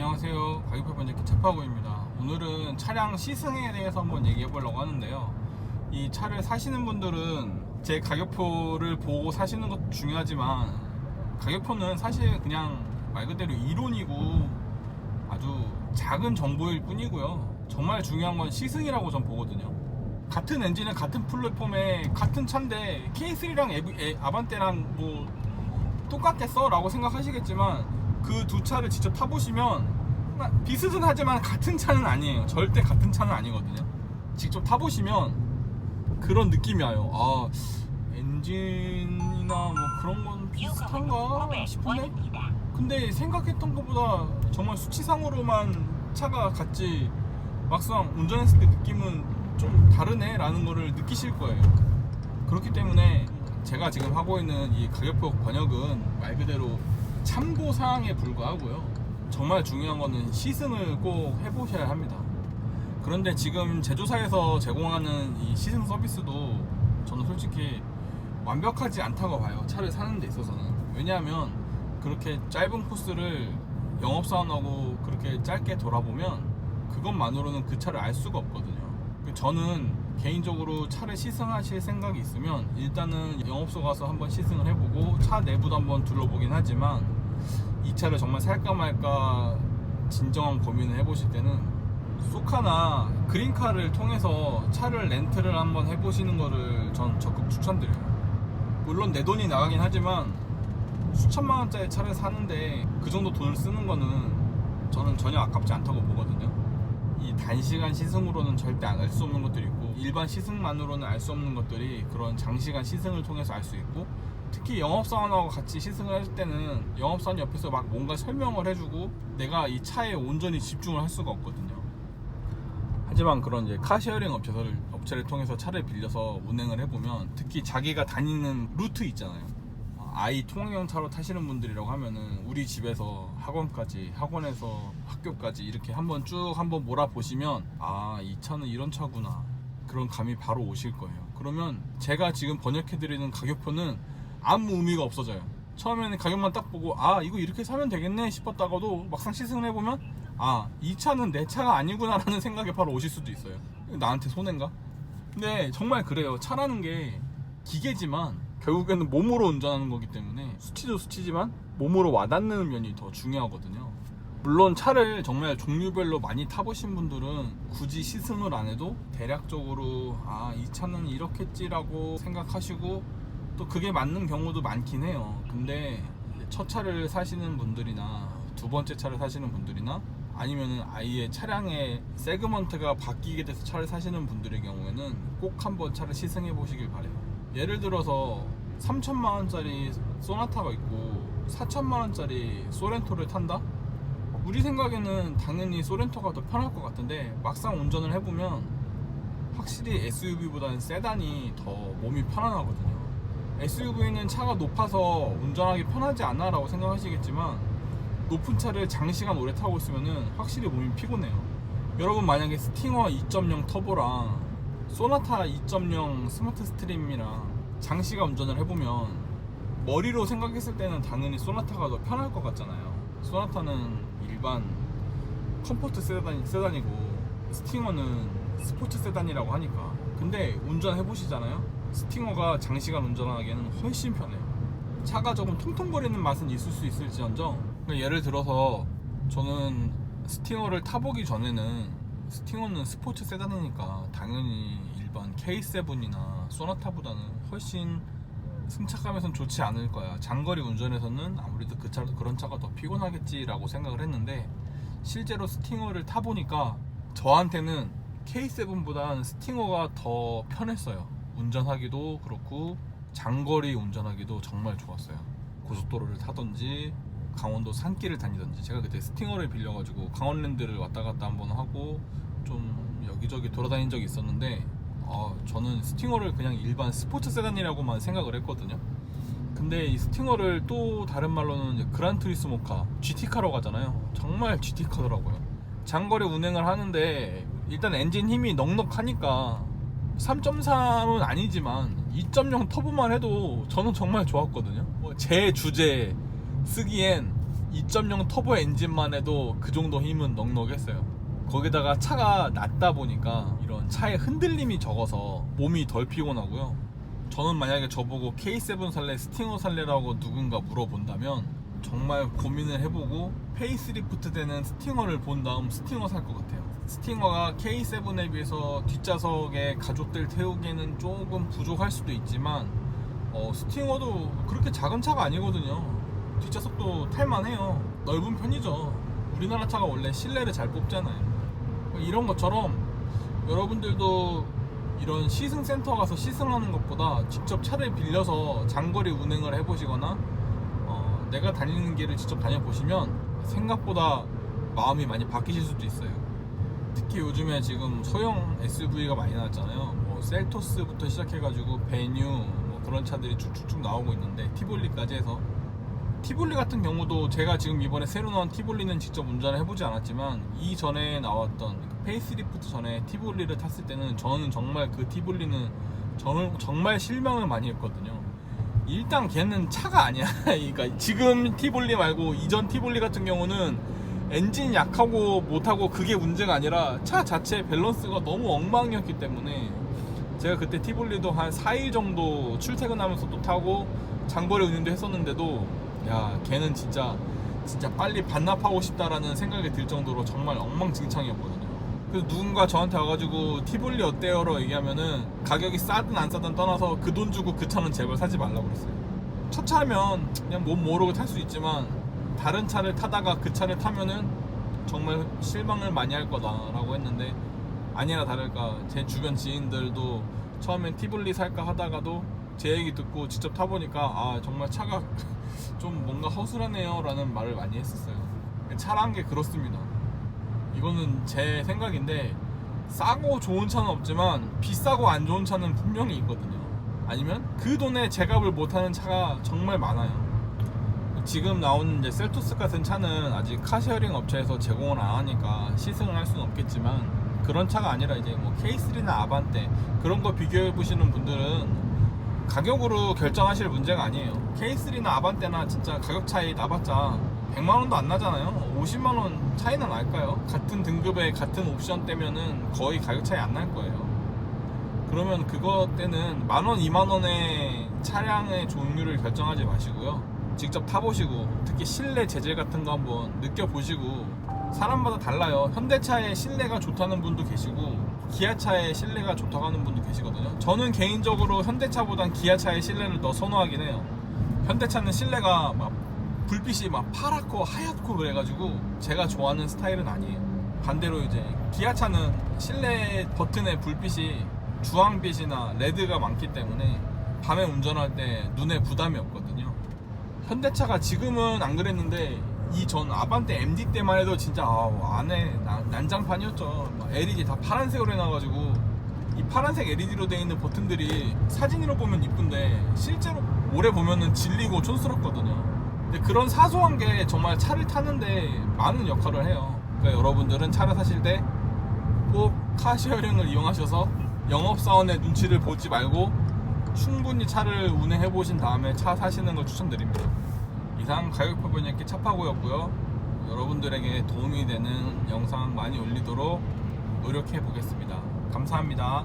안녕하세요. 가격표 번역기 차파고입니다. 오늘은 차량 시승에 대해서 한번 얘기해 보려고 하는데요. 이 차를 사시는 분들은 제 가격표를 보고 사시는 것도 중요하지만, 가격표는 사실 그냥 말 그대로 이론이고 아주 작은 정보일 뿐이고요. 정말 중요한 건 시승이라고 전 보거든요. 같은 엔진은 같은 플랫폼에 같은 차인데 K3랑 아반떼랑 뭐 똑같겠어? 라고 생각하시겠지만, 그 두 차를 직접 타보시면 비슷은 하지만 같은 차는 아니에요. 절대 같은 차는 아니거든요. 직접 타보시면 그런 느낌이 와요. 아, 엔진이나 뭐 그런 건 비슷한가 싶은데, 근데 생각했던 것보다 정말 수치상으로만 차가 같지 막상 운전했을 때 느낌은 좀 다르네 라는 거를 느끼실 거예요. 그렇기 때문에 제가 지금 하고 있는 이 가격표 번역은 말 그대로 참고사항에 불과하고요. 정말 중요한 거는 시승을 꼭 해보셔야 합니다. 그런데 지금 제조사에서 제공하는 이 시승 서비스도 저는 솔직히 완벽하지 않다고 봐요. 차를 사는 데 있어서는. 왜냐하면 그렇게 짧은 코스를 영업사원하고 그렇게 짧게 돌아보면 그것만으로는 그 차를 알 수가 없거든요. 저는 개인적으로 차를 시승하실 생각이 있으면 일단은 영업소 가서 한번 시승을 해보고 차 내부도 한번 둘러보긴 하지만, 이 차를 정말 살까 말까 진정한 고민을 해보실 때는 소카나 그린카를 통해서 차를 렌트를 한번 해보시는 거를 전 적극 추천드려요. 물론 내 돈이 나가긴 하지만 수천만 원짜리 차를 사는데 그 정도 돈을 쓰는 거는 저는 전혀 아깝지 않다고 보거든요. 이 단시간 시승으로는 절대 알 수 없는 것들이 있고, 일반 시승만으로는 알 수 없는 것들이 그런 장시간 시승을 통해서 알 수 있고, 특히 영업사원하고 같이 시승을 할 때는 영업사원 옆에서 막 뭔가 설명을 해주고 내가 이 차에 온전히 집중을 할 수가 없거든요. 하지만 그런 이제 카쉐어링 업체를 통해서 차를 빌려서 운행을 해보면, 특히 자기가 다니는 루트 있잖아요. 아이 통학용 차로 타시는 분들이라고 하면은 우리 집에서 학원까지, 학원에서 학교까지 이렇게 한번 쭉 한번 몰아보시면, 아, 이 차는 이런 차구나, 그런 감이 바로 오실 거예요. 그러면 제가 지금 번역해드리는 가격표는 아무 의미가 없어져요. 처음에는 가격만 딱 보고 아, 이거 이렇게 사면 되겠네 싶었다가도 막상 시승을 해보면, 아, 이 차는 내 차가 아니구나 라는 생각이 바로 오실 수도 있어요. 나한테 손해인가? 근데 정말 그래요. 차라는 게 기계지만 결국에는 몸으로 운전하는 거기 때문에 수치도 수치지만 몸으로 와닿는 면이 더 중요하거든요. 물론 차를 정말 종류별로 많이 타보신 분들은 굳이 시승을 안 해도 대략적으로 아, 이 차는 이렇겠지라고 생각하시고 또 그게 맞는 경우도 많긴 해요. 근데 첫 차를 사시는 분들이나 두 번째 차를 사시는 분들이나 아니면은 아예 차량의 세그먼트가 바뀌게 돼서 차를 사시는 분들의 경우에는 꼭 한번 차를 시승해 보시길 바래요. 예를 들어서 3천만 원짜리 소나타가 있고 4천만 원짜리 소렌토를 탄다? 우리 생각에는 당연히 소렌토가 더 편할 것 같은데, 막상 운전을 해보면 확실히 SUV보다는 세단이 더 몸이 편안하거든요. SUV는 차가 높아서 운전하기 편하지 않아 라고 생각하시겠지만, 높은 차를 장시간 오래 타고 있으면 확실히 몸이 피곤해요. 여러분 만약에 스팅어 2.0 터보랑 소나타 2.0 스마트 스트림이랑 장시간 운전을 해보면 머리로 생각했을 때는 당연히 소나타가 더 편할 것 같잖아요. 소나타는 일반 컴포트 세단이고 스팅어는 스포츠 세단이라고 하니까. 근데 운전해보시잖아요. 스팅어가 장시간 운전하기에는 훨씬 편해요. 차가 조금 통통거리는 맛은 있을 수 있을지언정, 예를 들어서 저는 스팅어를 타보기 전에는, 스팅어는 스포츠 세단이니까 당연히 일반 K7이나 소나타보다는 훨씬 승차감에선 좋지 않을 거야, 장거리 운전에서는 아무래도 그런 차가 더 피곤하겠지라고 생각을 했는데, 실제로 스팅어를 타보니까 저한테는 K7보다는 스팅어가 더 편했어요. 운전하기도 그렇고 장거리 운전하기도 정말 좋았어요. 고속도로를 타던지 강원도 산길을 다니던지. 제가 그때 스팅어를 빌려가지고 강원랜드를 왔다 갔다 한번 하고 좀 여기저기 돌아다닌 적이 있었는데, 저는 스팅어를 그냥 일반 스포츠 세단이라고만 생각을 했거든요. 근데 이 스팅어를 또 다른 말로는 이제 그란투리스모카, GT카로 가잖아요. 정말 GT카더라고요. 장거리 운행을 하는데 일단 엔진 힘이 넉넉하니까 3.3은 아니지만 2.0 터보만 해도 저는 정말 좋았거든요. 제 주제 쓰기엔 2.0 터보 엔진만 해도 그 정도 힘은 넉넉했어요. 거기다가 차가 낮다 보니까 이런 차의 흔들림이 적어서 몸이 덜 피곤하고요. 저는 만약에 저보고 K7 살래, 스팅어 살래라고 누군가 물어본다면 정말 고민을 해보고 페이스리프트 되는 스팅어를 본 다음 스팅어 살 것 같아요. 스팅어가 K7에 비해서 뒷좌석에 가족들 태우기에는 조금 부족할 수도 있지만 스팅어도 그렇게 작은 차가 아니거든요. 뒷좌석도 탈만해요. 넓은 편이죠. 우리나라 차가 원래 실내를 잘 뽑잖아요. 이런 것처럼 여러분들도 이런 시승센터 가서 시승하는 것보다 직접 차를 빌려서 장거리 운행을 해보시거나 내가 다니는 길을 직접 다녀보시면 생각보다 마음이 많이 바뀌실 수도 있어요. 특히 요즘에 지금 소형 SUV가 많이 나왔잖아요. 뭐 셀토스부터 시작해가지고 베뉴 뭐 그런 차들이 쭉쭉쭉 나오고 있는데 티볼리까지 해서 티볼리 같은 경우도 제가 지금 이번에 새로 나온 티볼리는 직접 운전을 해보지 않았지만 이전에 나왔던 페이스리프트 전에 티볼리를 탔을 때는 저는 정말 그 티볼리는 저는 정말 실망을 많이 했거든요. 일단 걔는 차가 아니야. 그러니까 지금 티볼리 말고 이전 티볼리 같은 경우는 엔진 약하고 못하고 그게 문제가 아니라 차 자체 밸런스가 너무 엉망이었기 때문에 제가 그때 티볼리도 한 4일 정도 출퇴근하면서 또 타고 장거리 운행도 했었는데도 야 걔는 진짜 빨리 반납하고 싶다라는 생각이 들 정도로 정말 엉망진창이었거든요. 그래서 누군가 저한테 와가지고 티볼리 어때요로 얘기하면은 가격이 싸든 안 싸든 떠나서 그 돈 주고 그 차는 제발 사지 말라고 그랬어요. 첫 차면 그냥 몸 모르고 탈 수 있지만 다른 차를 타다가 그 차를 타면은 정말 실망을 많이 할 거다라고 했는데 아니나 다를까 제 주변 지인들도 처음엔 티볼리 살까 하다가도 제 얘기 듣고 직접 타보니까 아 정말 차가 좀 뭔가 허술하네요 라는 말을 많이 했었어요. 차라는 게 그렇습니다. 이거는 제 생각인데 싸고 좋은 차는 없지만 비싸고 안 좋은 차는 분명히 있거든요. 아니면 그 돈에 제값을 못하는 차가 정말 많아요. 지금 나오는 이제 셀토스 같은 차는 아직 카쉐어링 업체에서 제공을 안 하니까 시승을 할 수는 없겠지만 그런 차가 아니라 이제 뭐 K3나 아반떼 그런 거 비교해 보시는 분들은 가격으로 결정하실 문제가 아니에요. K3나 아반떼나 진짜 가격 차이 나봤자 100만원도 안 나잖아요. 50만원 차이나 날까요? 같은 등급에 같은 옵션 떼면은 거의 가격 차이 안 날 거예요. 그러면 그거 때는 만원, 2만원의 차량의 종류를 결정하지 마시고요. 직접 타보시고 특히 실내 재질 같은 거 한번 느껴보시고 사람마다 달라요. 현대차의 실내가 좋다는 분도 계시고 기아차의 실내가 좋다고 하는 분도 계시거든요. 저는 개인적으로 현대차보단 기아차의 실내를 더 선호하긴 해요. 현대차는 실내가 막 불빛이 막 파랗고 하얗고 그래가지고 제가 좋아하는 스타일은 아니에요. 반대로 이제 기아차는 실내 버튼에 불빛이 주황빛이나 레드가 많기 때문에 밤에 운전할 때 눈에 부담이 없거든요. 현대차가 지금은 안 그랬는데 이전 아반떼 MD 때만 해도 진짜 안에 난장판이었죠. LED 다 파란색으로 해놔가지고 이 파란색 LED로 되어 있는 버튼들이 사진으로 보면 이쁜데 실제로 오래 보면은 질리고 촌스럽거든요. 근데 그런 사소한 게 정말 차를 타는데 많은 역할을 해요. 그러니까 여러분들은 차를 사실 때 꼭 카쉐어링을 이용하셔서 영업사원의 눈치를 보지 말고 충분히 차를 운행해 보신 다음에 차 사시는 걸 추천드립니다. 이상 가격표 번역기 차파고였고요. 여러분들에게 도움이 되는 영상 많이 올리도록 노력해 보겠습니다. 감사합니다.